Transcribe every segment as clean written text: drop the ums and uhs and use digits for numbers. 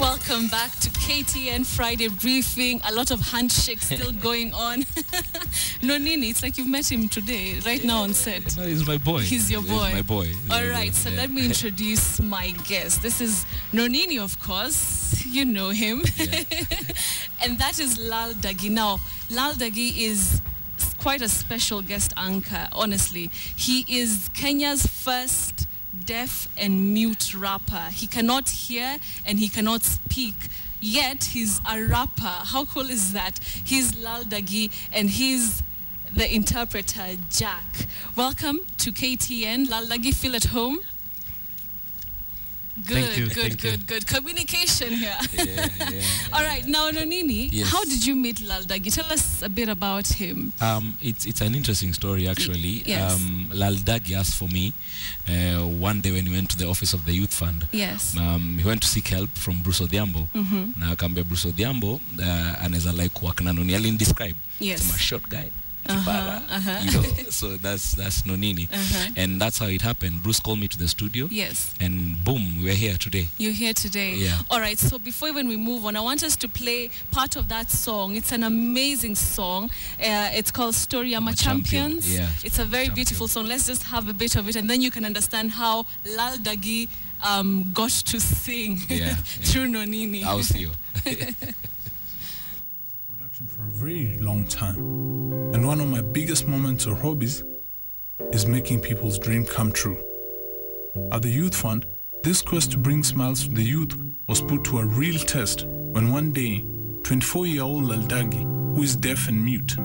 Welcome back to KTN Friday Briefing. A lot of handshakes still going on. Nonini, it's like you've met him today, right now on set. No, he's my boy. He's your boy. He's my boy. All right, so let me introduce my guest. This is Nonini, of course. You know him. Yeah. And that is LalDaggy. Now, LalDaggy is quite a special guest anchor, honestly. He is Kenya's first deaf and mute rapper. He cannot hear and he cannot speak, yet he's a rapper. How cool is that? He's LalDaggy and he's the interpreter Jack. Welcome to KTN. LalDaggy, feel at home? Good. Communication here. All right, now Nonini, yes. How did you meet LalDaggy? Tell us a bit about him. It's an interesting story, actually. Yes. LalDaggy asked for me one day when he went to the office of the Youth Fund. Yes. He went to seek help from Bruce Odhiambo. Na akambia Bruce Odhiambo anaweza like work na Nonini. Alin describe. Yes. I'm a short guy. You know, so that's Nonini, and that's how it happened. Bruce called me to the studio. Yes. And boom, we're here today. You're here today. Yeah. All right. So before even we move on, I want us to play part of that song. It's an amazing song. It's called Story I'm a Champions. Yeah. It's a very beautiful song. Let's just have a bit of it, and then you can understand how LalDaggy got to sing through Nonini. I'll see you. For a very long time, and one of my biggest moments or hobbies is making people's dream come true. At the Youth Fund, this quest to bring smiles to the youth was put to a real test when one day 24-year-old LalDaggy, who is deaf and mute,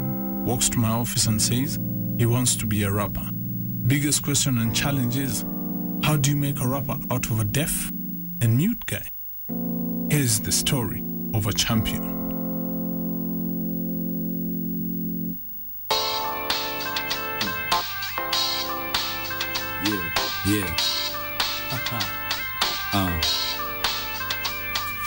walks to my office and says he wants to be a rapper. Biggest question and challenge is, how do you make a rapper out of a deaf and mute guy? Here's the story of a champion. Yeah.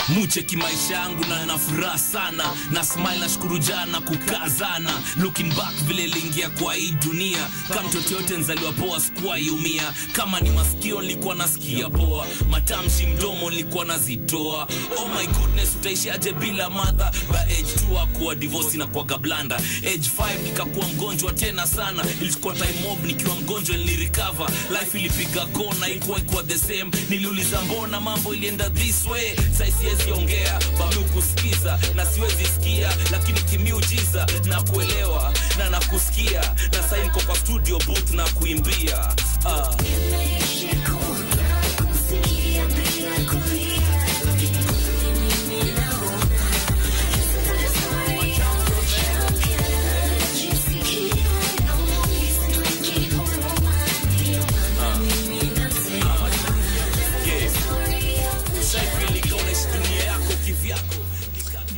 Mucheki maisha yangu na nafuraha sana, na smile na shukuru jana kukazana. Looking back vile lingia kwa hii dunia, kama mtoto yote nzaliwa poa sikuwa yumia. Kama ni masikio nilikuwa nasikia poa, matamshi mdomo nilikuwa nazitoa. Oh my goodness, utaishi aje bila mother. By age 2 akuwa divorce na kwa gablanda. Age 5 nikakuwa mgonjwa tena sana. Ilikuwa time mob nikiwa mgonjwa nilirecover. Life ilipiga kona ilikuwa the same. Niliuliza mbona mambo ilienda this way. Siwezi ongea, bado kusikiza na siwezi sikia, lakini kimiujiza na kuelewa na nakusikia, na sasa niko kwa studio booth na kuimbia.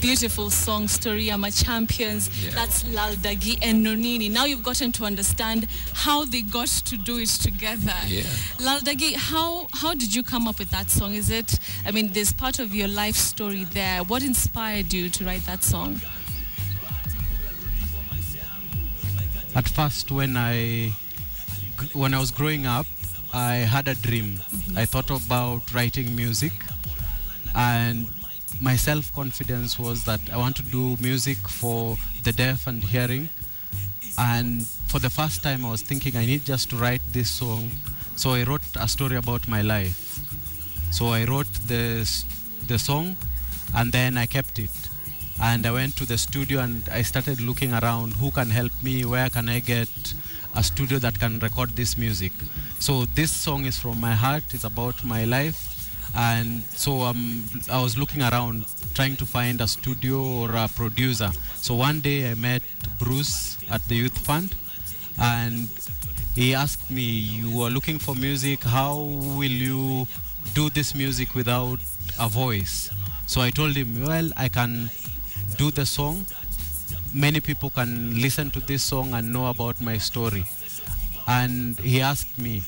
Beautiful song, Story I'm a Champions. Yeah. That's LalDaggy and Nonini. Now you've gotten to understand how they got to do it together. Yeah. LalDaggy, how did you come up with that song? Is it, I mean, there's part of your life story there. What inspired you to write that song? At first, when I was growing up, I had a dream. I thought about writing music, and my self-confidence was that I want to do music for the deaf and hearing. And for the first time, I was thinking I need just to write this song. So I wrote a story about my life. So I wrote the song, and then I kept it. And I went to the studio and I started looking around, who can help me, where can I get a studio that can record this music. So this song is from my heart, it's about my life. And so I was looking around trying to find a studio or a producer. So one day I met Bruce at the Youth Fund, and he asked me, you are looking for music, how will you do this music without a voice? So I told him, well, I can do the song. Many people can listen to this song and know about my story. And he asked me,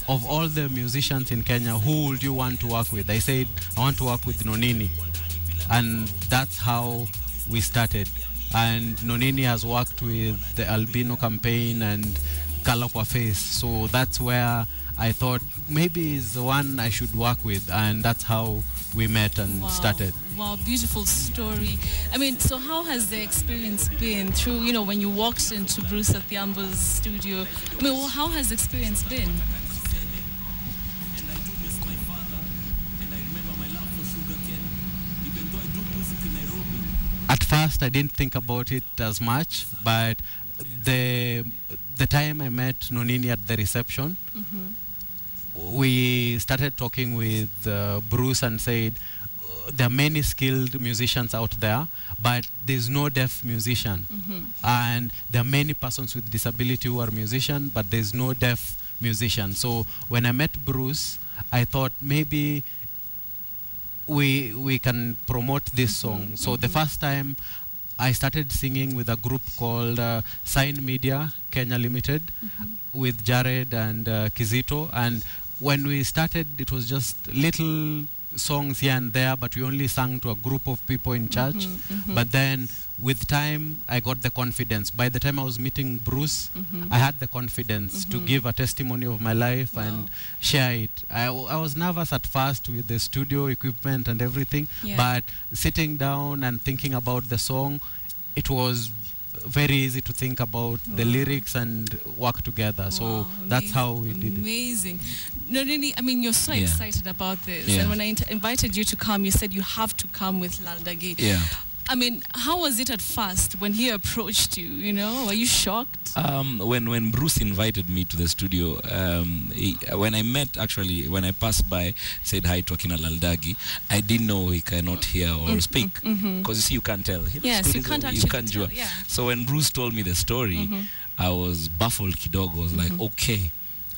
of all the musicians in Kenya, who would you want to work with? I said, I want to work with Nonini. And that's how we started. And Nonini has worked with the Albino campaign and Color Kwa Face. So that's where I thought maybe is the one I should work with. And that's how we met and started. Wow, beautiful story. I mean, so how has the experience been through, you know, when you walked into Bruce Athiambo's studio? I mean, well, how has the experience been? At first, I didn't think about it as much, but the time I met Nonini at the reception, we started talking with Bruce and said, there are many skilled musicians out there, but there's no deaf musician. And there are many persons with disability who are musicians, but there's no deaf musician. So when I met Bruce, I thought maybe we can promote this song. So the first time I started singing with a group called Sign Media Kenya Limited with Jared and Kizito. And when we started, it was just little songs here and there, but we only sang to a group of people in church. But then with time, I got the confidence. By the time I was meeting Bruce, I had the confidence to give a testimony of my life and share it. I was nervous at first with the studio equipment and everything, but sitting down and thinking about the song, it was very easy to think about the lyrics and work together. So that's how we did it. Amazing. Nonini, I mean, you're so excited about this. And when I invited you to come, you said you have to come with LalDaggy. I mean, how was it at first when he approached you? You know, were you shocked? When Bruce invited me to the studio, when I passed by, said hi to Akina LalDaggy, I didn't know he cannot hear or speak, because you see, you can't tell. Yes, you can't actually tell. So when Bruce told me the story, I was baffled kidogo. I was like, okay.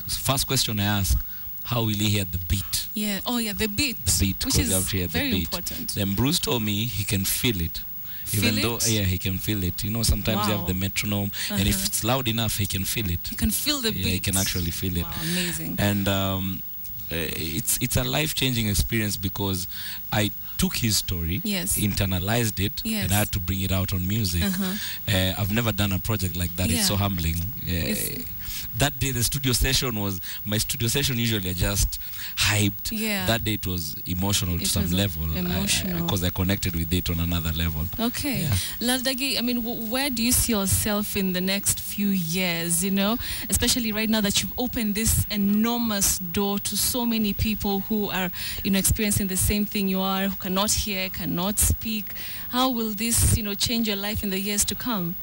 First question I asked, how will he hear the beat? The beat. The beat, which is very important. Then Bruce told me he can feel it. He can feel it. You know, sometimes you have the metronome, and if it's loud enough, he can feel it. He can feel the beat. He can actually feel it. Wow, amazing. And it's a life-changing experience, because I took his story, internalized it, and I had to bring it out on music. I've never done a project like that. It's so humbling. That day, the studio session was, my studio session usually are just hyped. That day it was emotional to some level, because I connected with it on another level. Okay. LalDaggy, I mean, where do you see yourself in the next few years, you know, especially right now that you've opened this enormous door to so many people who are, you know, experiencing the same thing you are, who cannot hear, cannot speak. How will this, you know, change your life in the years to come?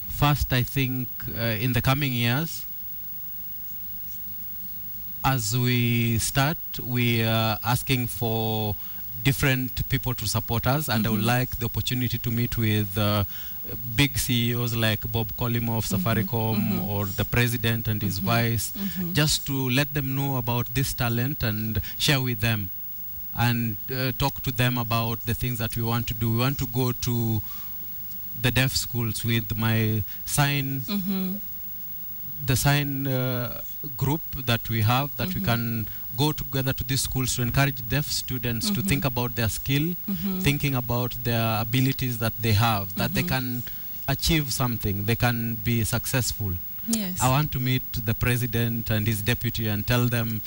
First, I think in the coming years, as we start, we are asking for different people to support us, and I would like the opportunity to meet with big CEOs like Bob Collymore of Safaricom, or the president and his vice, just to let them know about this talent and share with them, and talk to them about the things that we want to do. We want to go to the deaf schools with my sign, the sign group that we have, that we can go together to these schools to encourage deaf students to think about their skill, thinking about their abilities that they have, that they can achieve something, they can be successful. I want to meet the president and his deputy and tell them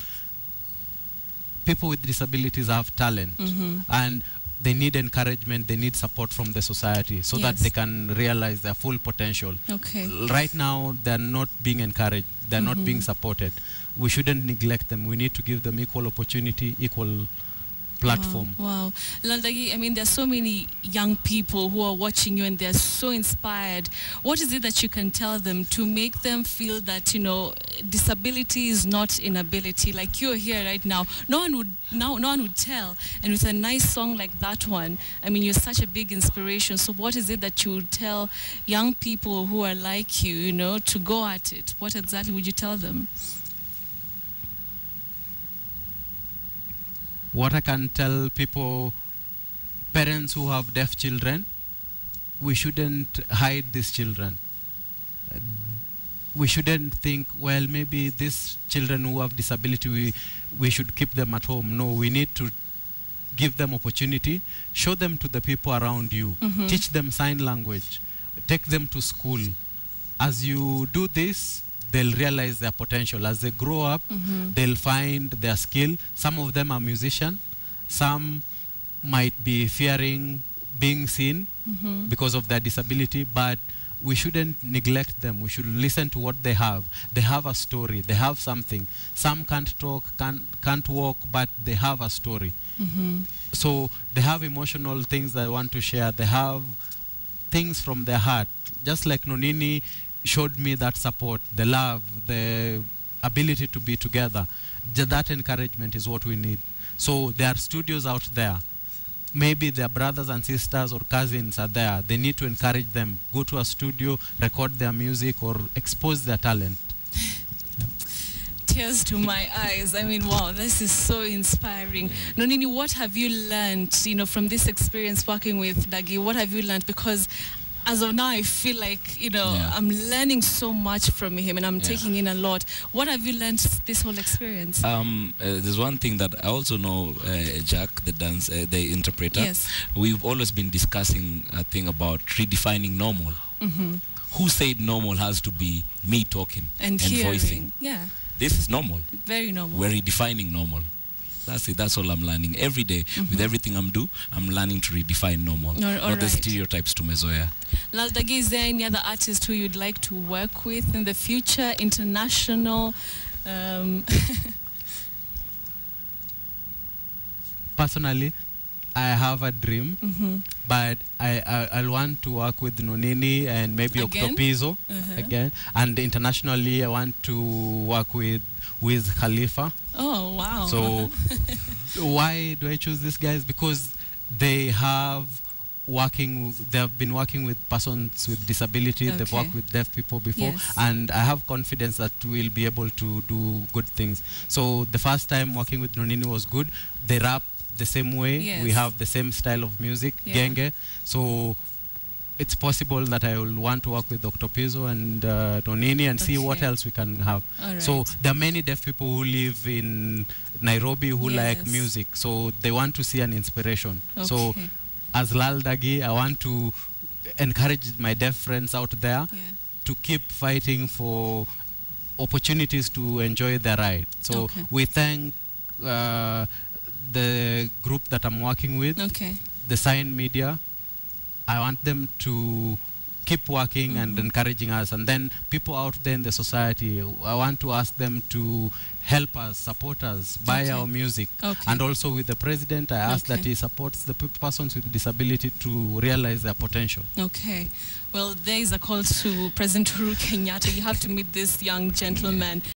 people with disabilities have talent, and they need encouragement, they need support from the society, so that they can realize their full potential. Right now, they're not being encouraged, they're not being supported. We shouldn't neglect them. We need to give them equal opportunity, equal platform. Wow. LalDaggy, I mean, there are so many young people who are watching you and they're so inspired. What is it that you can tell them to make them feel that, you know, disability is not inability? Like you're here right now. No one would tell. And with a nice song like that one, I mean, you're such a big inspiration. So what is it that you would tell young people who are like you, you know, to go at it? What exactly would you tell them? What I can tell people, parents who have deaf children, we shouldn't hide these children. We shouldn't think, well, maybe these children who have disability, we should keep them at home. No, we need to give them opportunity, show them to the people around you, teach them sign language, take them to school. As you do this, they'll realize their potential. As they grow up, they'll find their skill. Some of them are musicians. Some might be fearing being seen because of their disability, but we shouldn't neglect them. We should listen to what they have. They have a story. They have something. Some can't talk, can't walk, but they have a story. So they have emotional things they want to share. They have things from their heart. Just like Nonini showed me that support, the love, the ability to be together. That encouragement is what we need. So there are studios out there. Maybe their brothers and sisters or cousins are there. They need to encourage them. Go to a studio, record their music, or expose their talent. Tears to my eyes. I mean, wow, this is so inspiring. Nonini, what have you learned, from this experience working with Daggy? What have you learned? Because as of now, I feel like, I'm learning so much from him and I'm taking in a lot. What have you learned this whole experience? There's one thing that I also know, Jack, the interpreter. Yes. We've always been discussing a thing about redefining normal. Who said normal has to be me talking and voicing? Yeah. This is normal. Very normal. We're redefining normal. That's it. That's all I'm learning every day. With everything I'm learning to redefine normal. Not the stereotypes to mezoea. LalDaggy, is there any other artist who you'd like to work with in the future? International? Personally, I have a dream, but I'll want to work with Nonini and maybe Octopizzo again. And internationally, I want to work with Khalifa. Oh, wow. So why do I choose these guys? Because they have been working with persons with disability. They've worked with deaf people before. And I have confidence that we'll be able to do good things. So the first time working with Nonini was good. They rap the same way. We have the same style of music, genge. So it's possible that I will want to work with Dr. Pizzo and Nonini and see what else we can have. So there are many deaf people who live in Nairobi who like music. So they want to see an inspiration. So as LalDaggy, I want to encourage my deaf friends out there to keep fighting for opportunities to enjoy their ride. So we thank the group that I'm working with, the Sign Media. I want them to keep working and encouraging us. And then people out there in the society, I want to ask them to help us, support us, buy our music. And also with the president, I ask that he supports the persons with disability to realize their potential. Okay. Well, there is a call to President Uhuru Kenyatta. You have to meet this young gentleman.